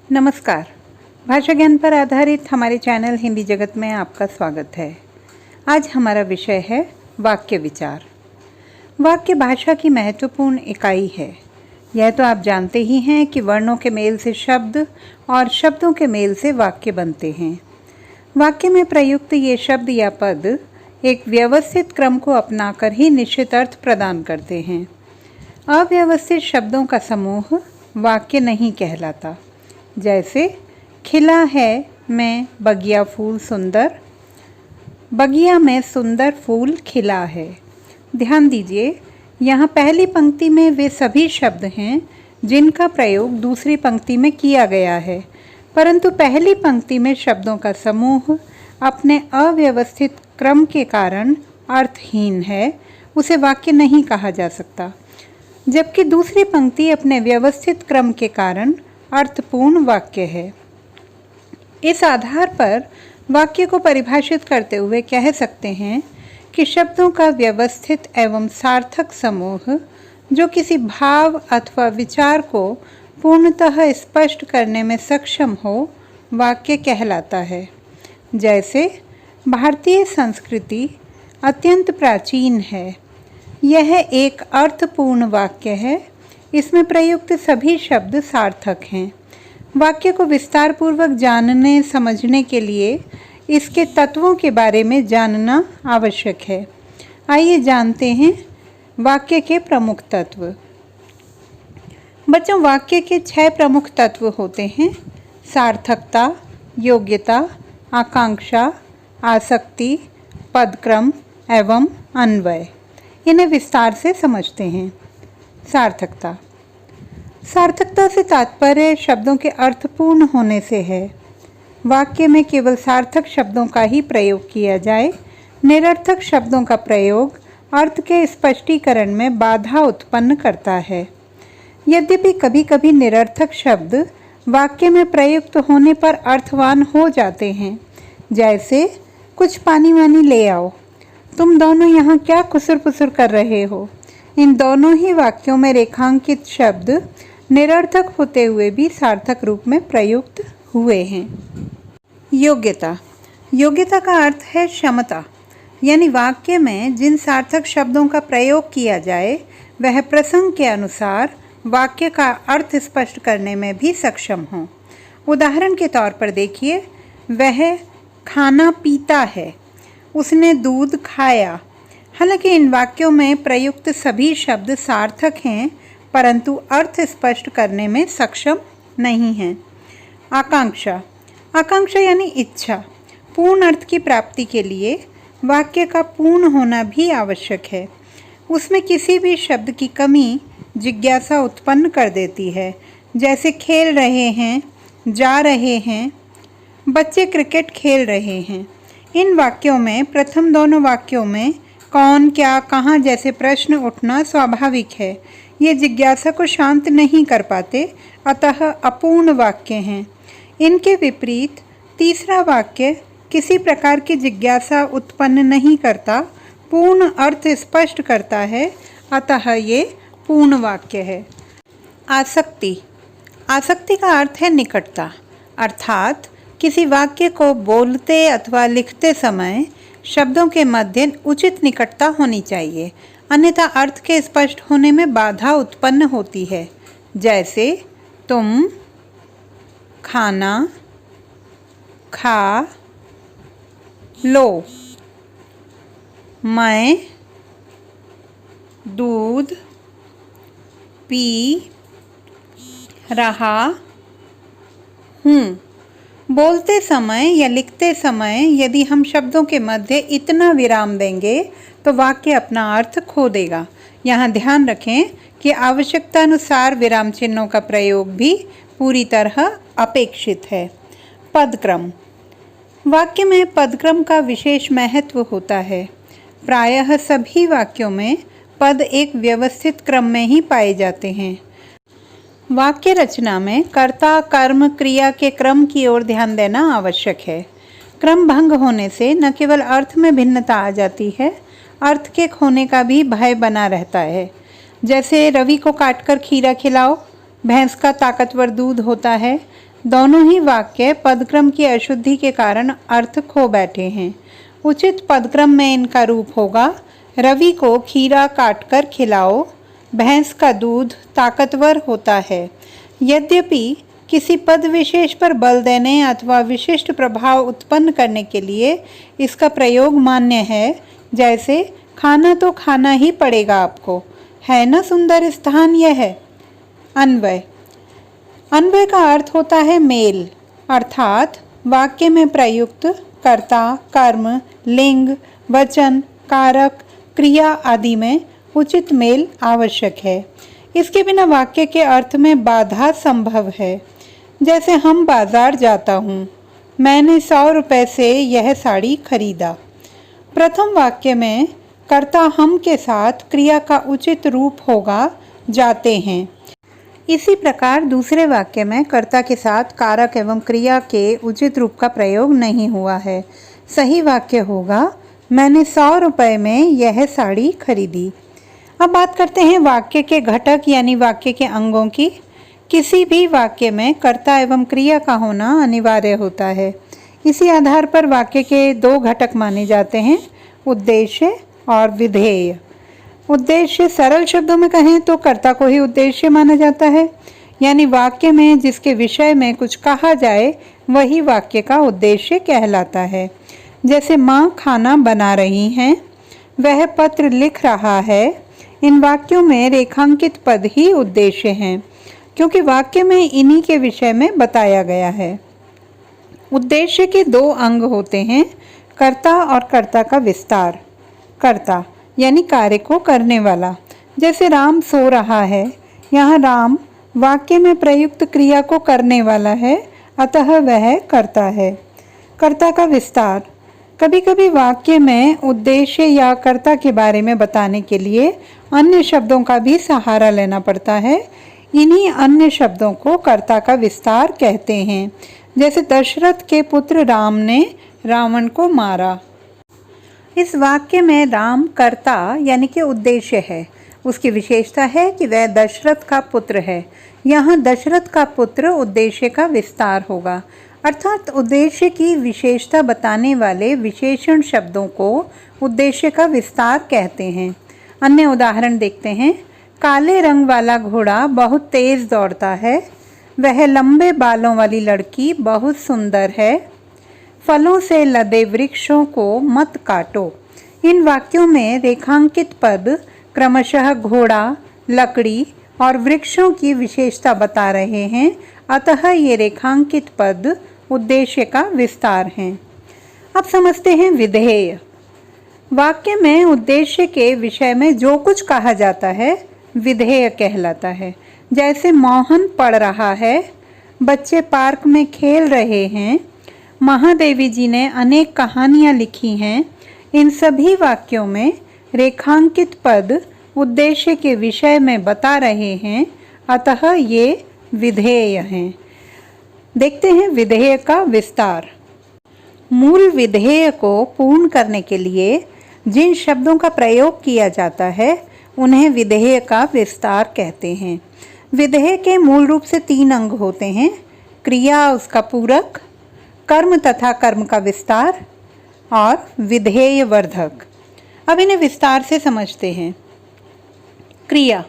नमस्कार। भाषा ज्ञान पर आधारित हमारे चैनल हिंदी जगत में आपका स्वागत है। आज हमारा विषय है वाक्य विचार। वाक्य भाषा की महत्वपूर्ण इकाई है। यह तो आप जानते ही हैं कि वर्णों के मेल से शब्द और शब्दों के मेल से वाक्य बनते हैं। वाक्य में प्रयुक्त ये शब्द या पद एक व्यवस्थित क्रम को अपनाकर ही निश्चित अर्थ प्रदान करते हैं। अव्यवस्थित शब्दों का समूह वाक्य नहीं कहलाता। जैसे खिला है मैं बगिया फूल सुंदर, बगिया में सुंदर फूल खिला है। ध्यान दीजिए, यहाँ पहली पंक्ति में वे सभी शब्द हैं जिनका प्रयोग दूसरी पंक्ति में किया गया है, परंतु पहली पंक्ति में शब्दों का समूह अपने अव्यवस्थित क्रम के कारण अर्थहीन है, उसे वाक्य नहीं कहा जा सकता। जबकि दूसरी पंक्ति अपने व्यवस्थित क्रम के कारण अर्थपूर्ण वाक्य है। इस आधार पर वाक्य को परिभाषित करते हुए कह सकते हैं कि शब्दों का व्यवस्थित एवं सार्थक समूह जो किसी भाव अथवा विचार को पूर्णतः स्पष्ट करने में सक्षम हो, वाक्य कहलाता है। जैसे भारतीय संस्कृति अत्यंत प्राचीन है। यह एक अर्थपूर्ण वाक्य है। इसमें प्रयुक्त सभी शब्द सार्थक हैं। वाक्य को विस्तार पूर्वक जानने समझने के लिए इसके तत्वों के बारे में जानना आवश्यक है। आइए जानते हैं वाक्य के प्रमुख तत्व। बच्चों, वाक्य के 6 प्रमुख तत्व होते हैं: सार्थकता, योग्यता, आकांक्षा, आसक्ति, पदक्रम एवं अन्वय। इन्हें विस्तार से समझते हैं। सार्थकता। सार्थकता से तात्पर्य शब्दों के अर्थपूर्ण होने से है। वाक्य में केवल सार्थक शब्दों का ही प्रयोग किया जाए। निरर्थक शब्दों का प्रयोग अर्थ के स्पष्टीकरण में बाधा उत्पन्न करता है। यद्यपि कभी कभी निरर्थक शब्द वाक्य में प्रयुक्त होने पर अर्थवान हो जाते हैं। जैसे कुछ पानी वानी ले आओ, तुम दोनों यहाँ क्या खुसुर पुसुर कर रहे हो। इन दोनों ही वाक्यों में रेखांकित शब्द निरर्थक होते हुए भी सार्थक रूप में प्रयुक्त हुए हैं। योग्यता। योग्यता का अर्थ है क्षमता, यानी वाक्य में जिन सार्थक शब्दों का प्रयोग किया जाए वह प्रसंग के अनुसार वाक्य का अर्थ स्पष्ट करने में भी सक्षम हो। उदाहरण के तौर पर देखिए, वह खाना पीता है, उसने दूध खाया। हालांकि इन वाक्यों में प्रयुक्त सभी शब्द सार्थक हैं, परंतु अर्थ स्पष्ट करने में सक्षम नहीं हैं। आकांक्षा। आकांक्षा यानी इच्छा। पूर्ण अर्थ की प्राप्ति के लिए वाक्य का पूर्ण होना भी आवश्यक है। उसमें किसी भी शब्द की कमी जिज्ञासा उत्पन्न कर देती है। जैसे खेल रहे हैं, जा रहे हैं, बच्चे क्रिकेट खेल रहे हैं। इन वाक्यों में प्रथम दोनों वाक्यों में कौन, क्या, कहाँ जैसे प्रश्न उठना स्वाभाविक है। ये जिज्ञासा को शांत नहीं कर पाते, अतः अपूर्ण वाक्य हैं। इनके विपरीत तीसरा वाक्य किसी प्रकार की जिज्ञासा उत्पन्न नहीं करता, पूर्ण अर्थ स्पष्ट करता है, अतः ये पूर्ण वाक्य है। आसक्ति। आसक्ति का अर्थ है निकटता, अर्थात किसी वाक्य को बोलते अथवा लिखते समय शब्दों के मध्य उचित निकटता होनी चाहिए, अन्यथा अर्थ के स्पष्ट होने में बाधा उत्पन्न होती है। जैसे तुम खाना खा लो, मैं दूध पी रहा हूँ। बोलते समय या लिखते समय यदि हम शब्दों के मध्य इतना विराम देंगे तो वाक्य अपना अर्थ खो देगा। यहाँ ध्यान रखें कि आवश्यकतानुसार विराम चिन्हों का प्रयोग भी पूरी तरह अपेक्षित है। पदक्रम। वाक्य में पदक्रम का विशेष महत्व होता है। प्रायः सभी वाक्यों में पद एक व्यवस्थित क्रम में ही पाए जाते हैं। वाक्य रचना में कर्ता, कर्म, क्रिया के क्रम की ओर ध्यान देना आवश्यक है। क्रम भंग होने से न केवल अर्थ में भिन्नता आ जाती है, अर्थ के खोने का भी भय बना रहता है। जैसे रवि को काटकर खीरा खिलाओ, भैंस का ताकतवर दूध होता है। दोनों ही वाक्य पदक्रम की अशुद्धि के कारण अर्थ खो बैठे हैं। उचित पदक्रम में इनका रूप होगा, रवि को खीरा काटकर खिलाओ, भैंस का दूध ताकतवर होता है। यद्यपि किसी पद विशेष पर बल देने अथवा विशिष्ट प्रभाव उत्पन्न करने के लिए इसका प्रयोग मान्य है, जैसे खाना तो खाना ही पड़ेगा आपको, है ना सुंदर स्थान यह है। अन्वय। अन्वय का अर्थ होता है मेल, अर्थात वाक्य में प्रयुक्त कर्ता, कर्म, लिंग, वचन, कारक, क्रिया आदि में उचित मेल आवश्यक है। इसके बिना वाक्य के अर्थ में बाधा संभव है। जैसे हम बाजार जाता हूँ, मैंने 100 रुपये से यह साड़ी खरीदा। प्रथम वाक्य में कर्ता हम के साथ क्रिया का उचित रूप होगा जाते हैं। इसी प्रकार दूसरे वाक्य में कर्ता के साथ कारक एवं क्रिया के उचित रूप का प्रयोग नहीं हुआ है। सही वाक्य होगा मैंने 100 रुपये में यह साड़ी खरीदी। अब बात करते हैं वाक्य के घटक यानी वाक्य के अंगों की। किसी भी वाक्य में कर्ता एवं क्रिया का होना अनिवार्य होता है। इसी आधार पर वाक्य के 2 घटक माने जाते हैं, उद्देश्य और विधेय। उद्देश्य सरल शब्दों में कहें तो कर्ता को ही उद्देश्य माना जाता है, यानी वाक्य में जिसके विषय में कुछ कहा जाए वही वाक्य का उद्देश्य कहलाता है। जैसे माँ खाना बना रही हैं, वह पत्र लिख रहा है। इन वाक्यों में रेखांकित पद ही उद्देश्य हैं, क्योंकि वाक्य में इन्हीं के विषय में बताया गया है। उद्देश्य के 2 अंग होते हैं, कर्ता और कर्ता का विस्तार। कर्ता यानी कार्य को करने वाला, जैसे राम सो रहा है, यहाँ राम वाक्य में प्रयुक्त क्रिया को करने वाला है, अतः वह कर्ता है। कर्ता का विस्तार। कभी कभी वाक्य में उद्देश्य या कर्ता के बारे में बताने के लिए अन्य शब्दों का भी सहारा लेना पड़ता है। इन्हीं अन्य शब्दों को कर्ता का विस्तार कहते हैं। जैसे दशरथ के पुत्र राम ने रावण को मारा। इस वाक्य में राम कर्ता यानी कि उद्देश्य है। उसकी विशेषता है कि वह दशरथ का पुत्र है। यहाँ दशरथ का पुत्र उद्देश्य का विस्तार होगा, अर्थात उद्देश्य की विशेषता बताने वाले विशेषण शब्दों को उद्देश्य का विस्तार कहते हैं। अन्य उदाहरण देखते हैं। काले रंग वाला घोड़ा बहुत तेज दौड़ता है। वह लंबे बालों वाली लड़की बहुत सुंदर है। फलों से लदे वृक्षों को मत काटो। इन वाक्यों में रेखांकित पद क्रमशः घोड़ा, लकड़ी और वृक्षों की विशेषता बता रहे हैं, अतः ये रेखांकित पद उद्देश्य का विस्तार हैं। अब समझते हैं विधेय। वाक्य में उद्देश्य के विषय में जो कुछ कहा जाता है विधेय कहलाता है। जैसे मोहन पढ़ रहा है, बच्चे पार्क में खेल रहे हैं, महादेवी जी ने अनेक कहानियाँ लिखी हैं। इन सभी वाक्यों में रेखांकित पद उद्देश्य के विषय में बता रहे हैं, अतः ये विधेय हैं। देखते हैं विधेय का विस्तार। मूल विधेय को पूर्ण करने के लिए जिन शब्दों का प्रयोग किया जाता है उन्हें विधेय का विस्तार कहते हैं। विधेय के मूल रूप से 3 अंग होते हैं, क्रिया उसका पूरक, कर्म तथा कर्म का विस्तार और विधेय वर्धक। अब इन्हें विस्तार से समझते हैं। क्रिया।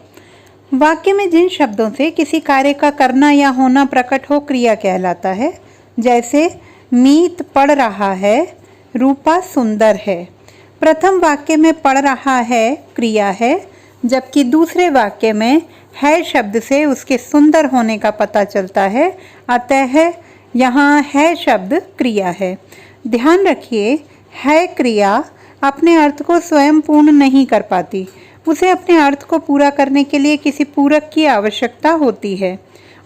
वाक्य में जिन शब्दों से किसी कार्य का करना या होना प्रकट हो क्रिया कहलाता है। जैसे मीत पढ़ रहा है, रूपा सुंदर है। प्रथम वाक्य में पढ़ रहा है क्रिया है, जबकि दूसरे वाक्य में है शब्द से उसके सुंदर होने का पता चलता है, अतः यहाँ है शब्द क्रिया है। ध्यान रखिए, है क्रिया अपने अर्थ को स्वयं पूर्ण नहीं कर पाती, उसे अपने अर्थ को पूरा करने के लिए किसी पूरक की आवश्यकता होती है।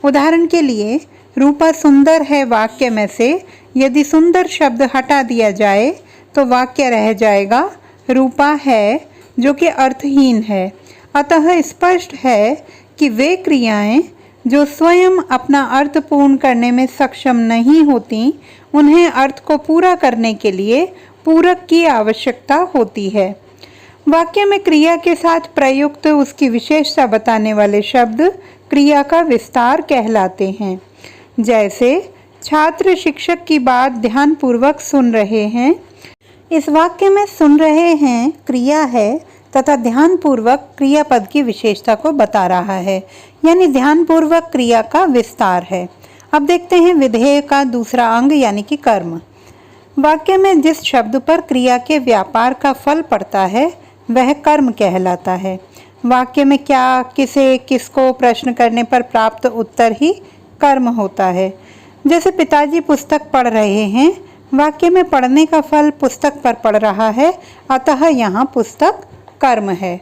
उदाहरण के लिए, रूपा सुंदर है वाक्य में से यदि सुंदर शब्द हटा दिया जाए तो वाक्य रह जाएगा रूपा है, जो कि अर्थहीन है। अतः स्पष्ट है कि वे क्रियाएं जो स्वयं अपना अर्थ पूर्ण करने में सक्षम नहीं होती, उन्हें अर्थ को पूरा करने के लिए पूरक की आवश्यकता होती है। वाक्य में क्रिया के साथ प्रयुक्त उसकी विशेषता बताने वाले शब्द क्रिया का विस्तार कहलाते हैं। जैसे छात्र शिक्षक की बात ध्यानपूर्वक सुन रहे हैं। इस वाक्य में सुन रहे हैं क्रिया है तथा ध्यानपूर्वक क्रियापद की विशेषता को बता रहा है, यानी ध्यानपूर्वक क्रिया का विस्तार है। अब देखते हैं विधेय का दूसरा अंग यानी कि कर्म। वाक्य में जिस शब्द पर क्रिया के व्यापार का फल पड़ता है वह कर्म कहलाता है। वाक्य में क्या, किसे, किसको प्रश्न करने पर प्राप्त उत्तर ही कर्म होता है। जैसे पिताजी पुस्तक पढ़ रहे हैं, वाक्य में पढ़ने का फल पुस्तक पर पड़ रहा है, अतः यहाँ पुस्तक कर्म है।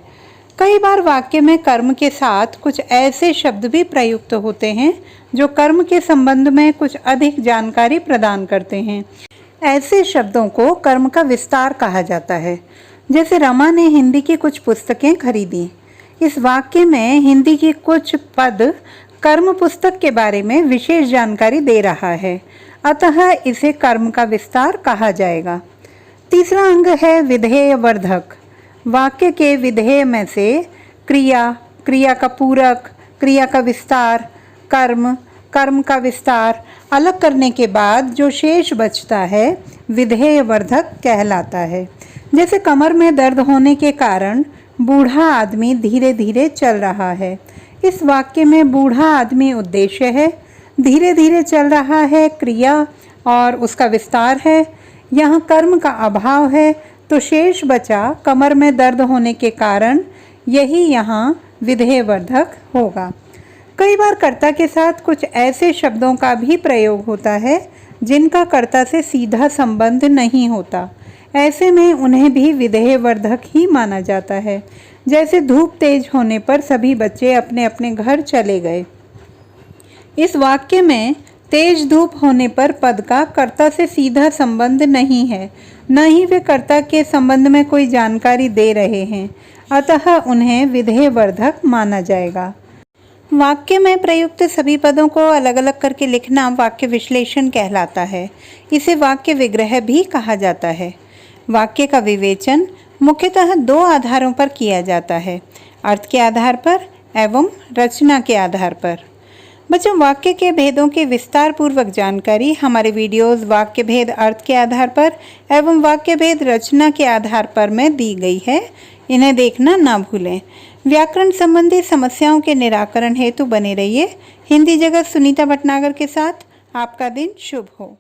कई बार वाक्य में कर्म के साथ कुछ ऐसे शब्द भी प्रयुक्त होते हैं जो कर्म के संबंध में कुछ अधिक जानकारी प्रदान करते हैं। ऐसे शब्दों को कर्म का विस्तार कहा जाता है। जैसे रमा ने हिंदी की कुछ पुस्तकें खरीदी। इस वाक्य में हिंदी की कुछ पद कर्म पुस्तक के बारे में विशेष जानकारी दे रहा है, अतः इसे कर्म का विस्तार कहा जाएगा। तीसरा अंग है विधेय वर्धक। वाक्य के विधेय में से क्रिया, क्रिया का पूरक, क्रिया का विस्तार, कर्म, कर्म का विस्तार अलग करने के बाद जो शेष बचता है विधेय वर्धक कहलाता है। जैसे कमर में दर्द होने के कारण बूढ़ा आदमी धीरे धीरे चल रहा है। इस वाक्य में बूढ़ा आदमी उद्देश्य है, धीरे धीरे चल रहा है क्रिया और उसका विस्तार है। यहाँ कर्म का अभाव है तो शेष बचा कमर में दर्द होने के कारण, यही यहाँ विधेयवर्धक होगा। कई बार कर्ता के साथ कुछ ऐसे शब्दों का भी प्रयोग होता है जिनका कर्ता से सीधा संबंध नहीं होता। ऐसे में उन्हें भी विधेयवर्धक ही माना जाता है। जैसे धूप तेज होने पर सभी बच्चे अपने अपने घर चले गए। इस वाक्य में तेज धूप होने पर पद का कर्ता से सीधा संबंध नहीं है, न ही वे कर्ता के संबंध में कोई जानकारी दे रहे हैं, अतः उन्हें विधेयवर्धक माना जाएगा। वाक्य में प्रयुक्त सभी पदों को अलग अलग करके लिखना वाक्य विश्लेषण कहलाता है। इसे वाक्य विग्रह भी कहा जाता है। वाक्य का विवेचन मुख्यतः दो आधारों पर किया जाता है, अर्थ के आधार पर एवं रचना के आधार पर। बच्चों, वाक्य के भेदों की विस्तार पूर्वक जानकारी हमारे वीडियोस वाक्य भेद अर्थ के आधार पर एवं वाक्य भेद रचना के आधार पर में दी गई है। इन्हें देखना ना भूलें। व्याकरण संबंधी समस्याओं के निराकरण हेतु बने रहिए हिंदी जगत सुनीता भटनागर के साथ। आपका दिन शुभ हो।